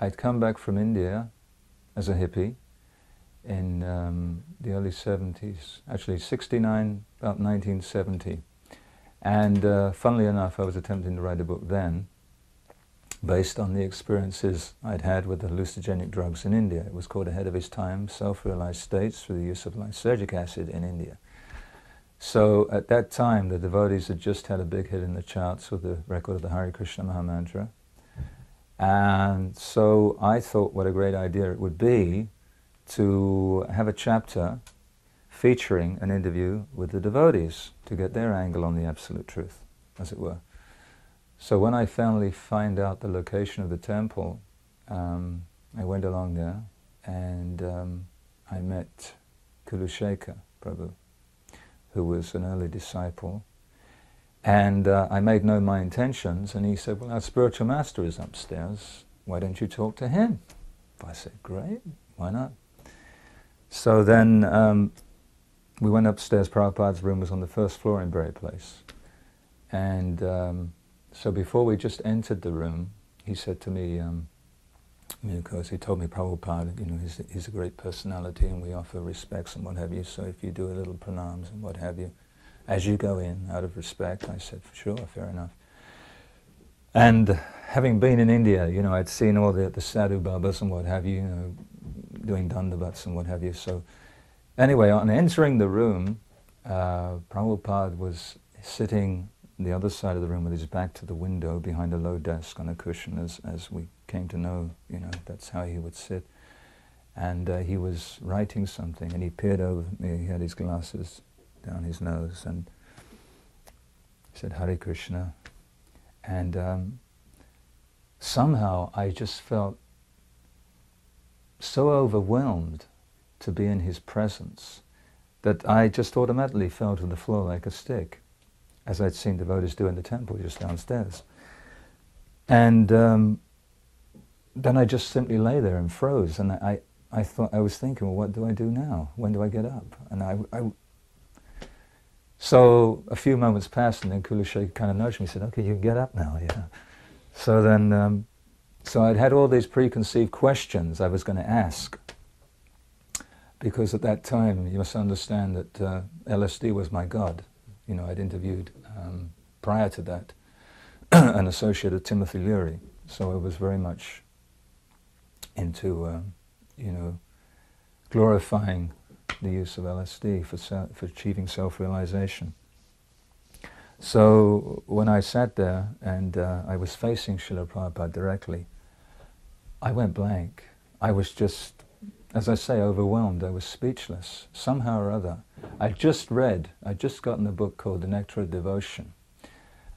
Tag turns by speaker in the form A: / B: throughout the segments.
A: I'd come back from India as a hippie in the early 70s, actually 69, about 1970. And funnily enough, I was attempting to write a book then, based on the experiences I'd had with the hallucinogenic drugs in India. It was called Ahead of His Time, Self-Realized States Through the Use of Lysergic Acid in India. So at that time, the devotees had just had a big hit in the charts with the record of the Hare Krishna Mahamantra. And so I thought what a great idea it would be to have a chapter featuring an interview with the devotees to get their angle on the absolute truth, as it were. So when I finally found out the location of the temple, I went along there and I met Kulushekar Prabhu, who was an early disciple. And I made known my intentions, and he said, well, our spiritual master is upstairs. Why don't you talk to him? I said, great, why not? So then we went upstairs. Prabhupada's room was on the first floor in Berry Place. And so before we just entered the room, he said to me, of course, he told me Prabhupada, he's a great personality and we offer respects and what have you, so if you do a little pranams and what have you, as you go in, out of respect. I said, for sure, fair enough. And having been in India, I'd seen all the sadhu babas and what have you, doing dandavats and what have you. So anyway, on entering the room, Prabhupada was sitting on the other side of the room with his back to the window behind a low desk on a cushion, as we came to know, that's how he would sit. And he was writing something, and he peered over at me. He had his glasses down his nose, and he said, Hare Krishna. And somehow I just felt so overwhelmed to be in his presence that I just automatically fell to the floor like a stick, as I'd seen devotees do in the temple just downstairs. And then I just simply lay there and froze, and I was thinking, well, what do I do now? When do I get up? And so a few moments passed, and then Kulushekar kind of nudged me and said, okay, you can get up now, yeah. So then, so I'd had all these preconceived questions I was going to ask, because at that time, you must understand that LSD was my god. I'd interviewed, prior to that, an associate of Timothy Leary, so I was very much into, glorifying the use of LSD for achieving self-realization. So when I sat there and I was facing Srila Prabhupada directly, I went blank. I was just, as I say, overwhelmed. I was speechless. Somehow or other, I'd just gotten a book called The Nectar of Devotion.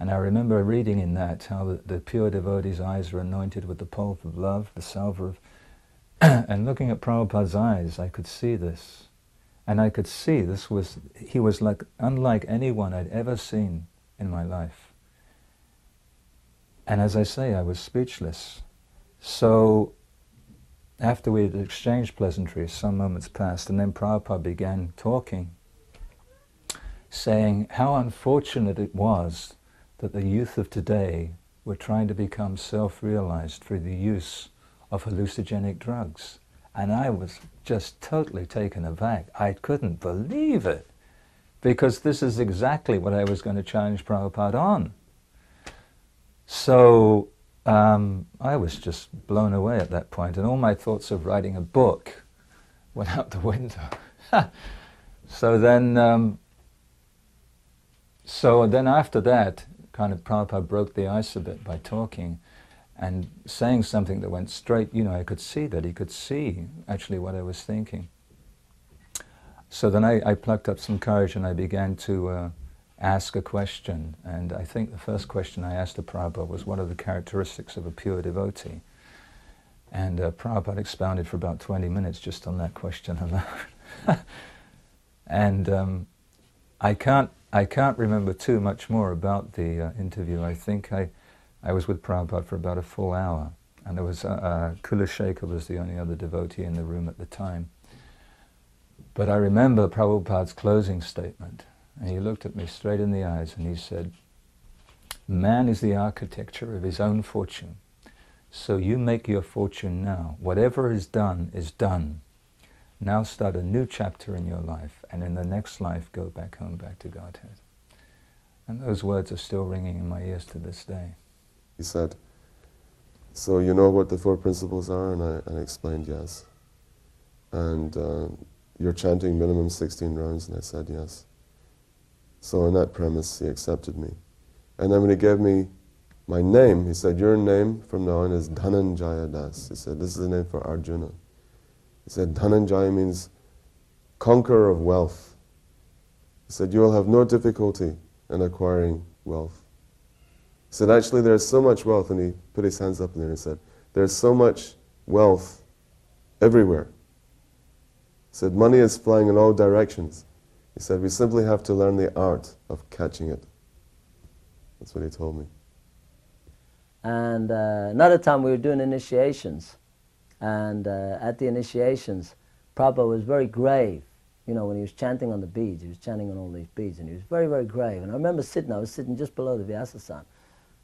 A: And I remember reading in that how the pure devotee's eyes are anointed with the pulp of love, the salve of... and looking at Prabhupada's eyes, I could see this. And I could see he was unlike anyone I'd ever seen in my life. And as I say, I was speechless. So after we had exchanged pleasantries, some moments passed, and then Prabhupada began talking, saying how unfortunate it was that the youth of today were trying to become self-realized through the use of hallucinogenic drugs. And I was just totally taken aback. I couldn't believe it, because this is exactly what I was going to challenge Prabhupada on. So I was just blown away at that point, and all my thoughts of writing a book went out the window. So then after that, kind of Prabhupada broke the ice a bit by talking and saying something that went straight, I could see that. He could see actually what I was thinking. So then I plucked up some courage and I began to ask a question. And I think the first question I asked of Prabhupada was, what are the characteristics of a pure devotee? And Prabhupada expounded for about 20 minutes just on that question alone. And I can't remember too much more about the interview. I think I was with Prabhupada for about a full hour, and there was Kulushekar was the only other devotee in the room at the time. But I remember Prabhupada's closing statement, and he looked at me straight in the eyes and he said, man is the architecture of his own fortune. So you make your fortune now. Whatever is done is done. Now start a new chapter in your life, and in the next life go back home, back to Godhead. And those words are still ringing in my ears to this day.
B: He said, so you know what the four principles are? And I explained yes. And you're chanting minimum 16 rounds, and I said yes. So on that premise, he accepted me. And then when he gave me my name, he said, your name from now on is Dhananjaya Das. He said, this is the name for Arjuna. He said, Dhananjaya means conqueror of wealth. He said, you will have no difficulty in acquiring wealth. He said, actually there's so much wealth, and he put his hands up in there and said, there's so much wealth everywhere. He said, money is flying in all directions. He said, we simply have to learn the art of catching it. That's what he told me.
C: And another time we were doing initiations, and at the initiations, Prabhupada was very grave. You know, when he was chanting on the beads, he was chanting on all these beads, and he was very, very grave. And I remember I was sitting just below the Vyasa-san.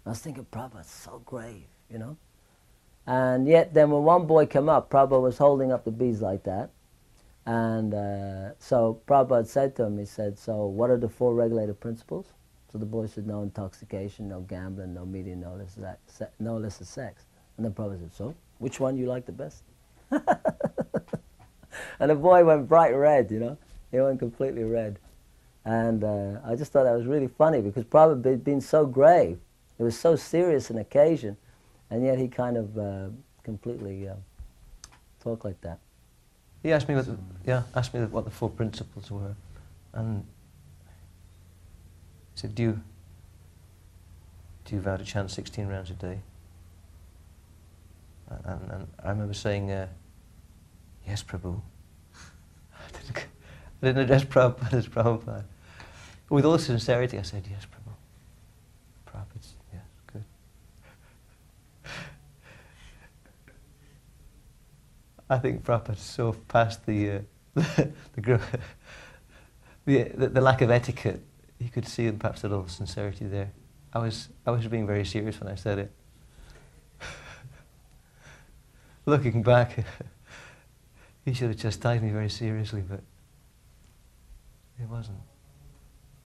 C: I was thinking, Prabhupada's so grave, you know. And yet then when one boy came up, Prabhupada was holding up the beads like that. And so Prabhupada said to him, he said, so what are the four regulative principles? So the boy said, no intoxication, no gambling, no meeting, no illicit sex. And then Prabhupada said, so which one you like the best? And the boy went bright red, you know. He went completely red. And I just thought that was really funny, because Prabhupada had been so grave. It was so serious an occasion, and yet he kind of completely talked like that.
D: He asked me what the four principles were, and he said, do you vow to chant 16 rounds a day? And I remember saying, yes, Prabhu. I didn't address Prabhupada as Prabhupada. But with all sincerity, I said, yes, Prabhu. Prabhupada's, yes, good. I think Prabhupada's so past the lack of etiquette. You could see perhaps a little sincerity there. I was being very serious when I said it. Looking back, he should have chastised me very seriously, but it wasn't.